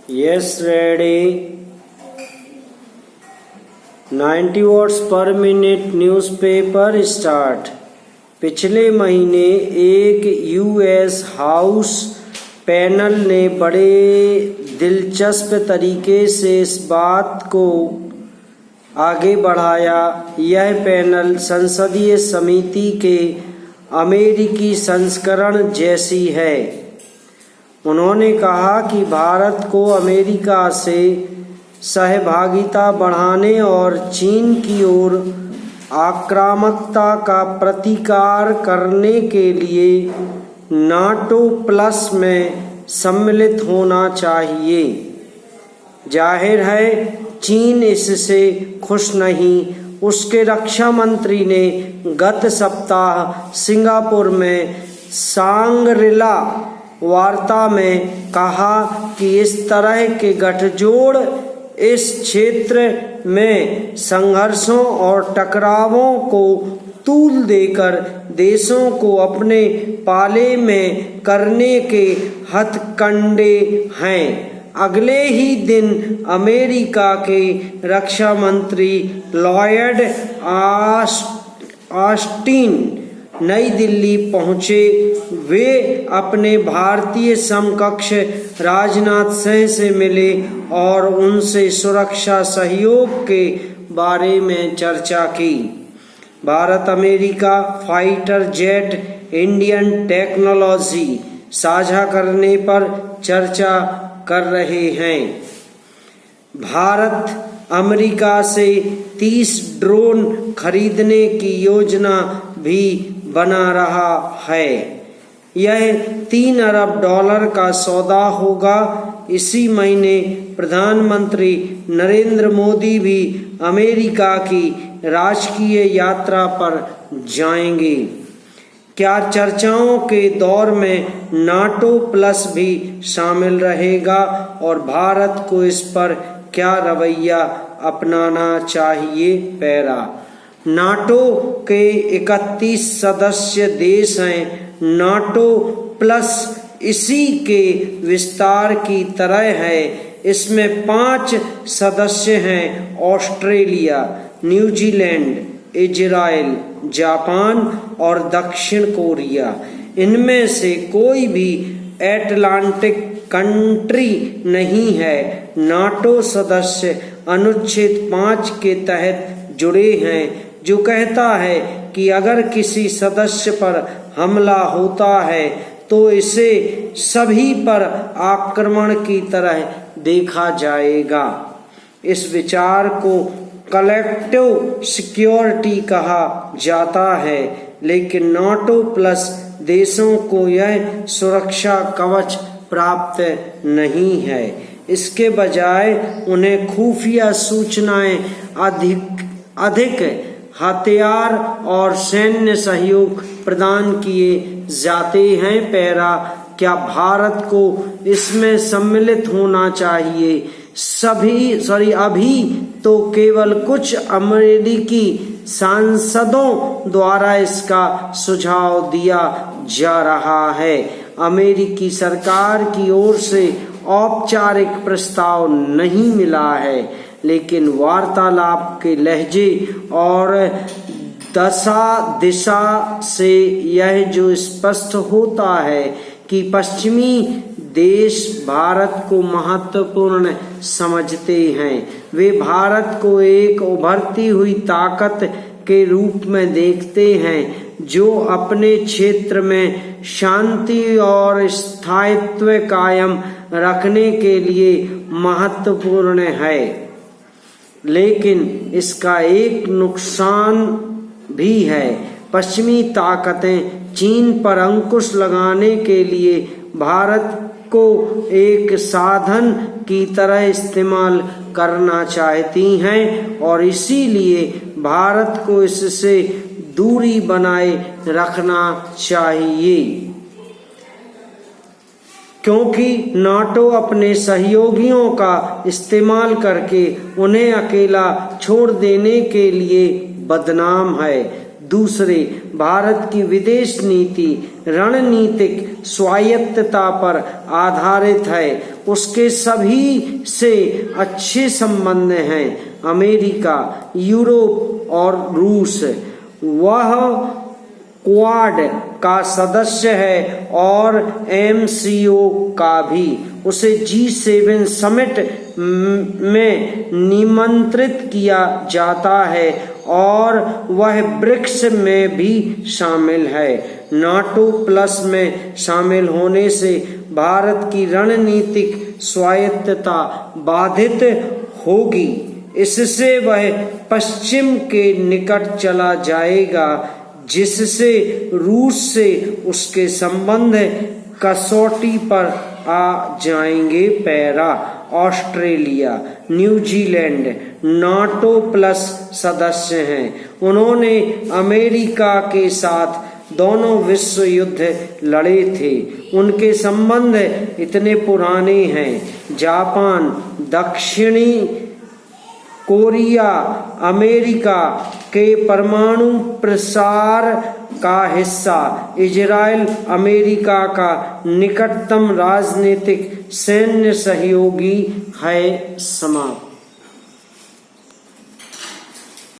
Yes, ready. 90 watts per minute newspaper start. पिछले महीने एक यूएस हाउस पैनल ने बड़े दिलचस्प तरीके से इस बात को आगे बढ़ाया। यह पैनल संसदीय समिति के अमेरिकी संस्करण जैसी है। उन्होंने कहा कि भारत को अमेरिका से सहभागिता बढ़ाने और चीन की ओर आक्रामकता का प्रतिकार करने के लिए नाटो प्लस में सम्मिलित होना चाहिए। जाहिर है चीन इससे खुश नहीं। उसके रक्षा मंत्री ने गत सप्ताह सिंगापुर में सांग्रीला वार्ता में कहा कि इस तरह के गठजोड़ इस क्षेत्र में संघर्षों और टकरावों को तूल देकर देशों को अपने पाले में करने के हथकंडे हैं। अगले ही दिन अमेरिका के रक्षा मंत्री लॉयड ऑस्टिन नई दिल्ली पहुंचे। वे अपने भारतीय समकक्ष राजनाथ सिंह से मिले और उनसे सुरक्षा सहयोग के बारे में चर्चा की। Bharat America fighter jet Indian technology साझा करने पर चर्चा कर रहे हैं। भारत अमेरिका से 30 ड्रोन खरीदने की योजना भी बना रहा है। यह $3 अरब का सौदा होगा। इसी महीने प्रधानमंत्री नरेंद्र मोदी भी अमेरिका की राजकीय यात्रा पर जाएंगे। क्या चर्चाओं के दौर में नाटो प्लस भी शामिल रहेगा और भारत को इस पर क्या रवैया अपनाना चाहिए? पैरा नाटो के 31 सदस्य देश हैं। नाटो प्लस इसी के विस्तार की तरह है। इसमें 5 सदस्य हैं: ऑस्ट्रेलिया, न्यूजीलैंड, इजराइल, जापान और दक्षिण कोरिया। इनमें से कोई भी एटलांटिक कंट्री नहीं है। नाटो सदस्य अनुच्छेद 5 के तहत जुड़े हैं, जो कहता है कि अगर किसी सदस्य पर हमला होता है तो इसे सभी पर आक्रमण की तरह देखा जाएगा। इस विचार को कलेक्टिव सिक्योरिटी कहा जाता है, लेकिन नाटो प्लस देशों को यह सुरक्षा कवच प्राप्त नहीं है। इसके बजाय उन्हें खुफिया सूचनाएं, अधिक हथियार और सैन्य सहयोग प्रदान किए जाते हैं। पैरा क्या भारत को इसमें सम्मिलित होना चाहिए? अभी तो केवल कुछ अमेरिकी सांसदों द्वारा इसका सुझाव दिया जा रहा है। अमेरिकी सरकार की ओर से औपचारिक प्रस्ताव नहीं मिला है, लेकिन वार्तालाप के लहजे और दिशा से यह जो स्पष्ट होता है कि पश्चिमी देश भारत को महत्वपूर्ण समझते हैं। वे भारत को एक उभरती हुई ताकत के रूप में देखते हैं, जो अपने क्षेत्र में शांति और स्थायित्व कायम रखने के लिए महत्वपूर्ण है। लेकिन इसका एक नुकसान भी है। पश्चिमी ताकतें चीन पर अंकुश लगाने के लिए भारत को एक साधन की तरह इस्तेमाल करना चाहती हैं और इसीलिए भारत को इससे दूरी बनाए रखना चाहिए, क्योंकि नाटो अपने सहयोगियों का इस्तेमाल करके उन्हें अकेला छोड़ देने के लिए बदनाम है। दूसरे, भारत की विदेश नीति रणनीतिक स्वायत्तता पर आधारित है। उसके सभी से अच्छे संबंध हैं अमेरिका, यूरोप और रूस। वह क्वाड का सदस्य है और MCO का भी। उसे G7 समिट में निमंत्रित किया जाता है और वह ब्रिक्स में भी शामिल है। नाटो प्लस में शामिल होने से भारत की रणनीतिक स्वायत्तता बाधित होगी। इससे वह पश्चिम के निकट चला जाएगा, जिससे रूस से उसके संबंध कसौटी पर आ जाएंगे। Para, Australia, New Zealand NATO plus सदस्य हैं। उन्होंने अमेरिका के साथ दोनों विश्व युद्ध लड़े थे। उनके संबंध इतने पुराने हैं। जापान, दक्षिणी कोरिया अमेरिका के परमाणु प्रसार का हिस्सा। इजराइल अमेरिका का निकटतम राजनीतिक सैन्य सहयोगी है। समाप्त।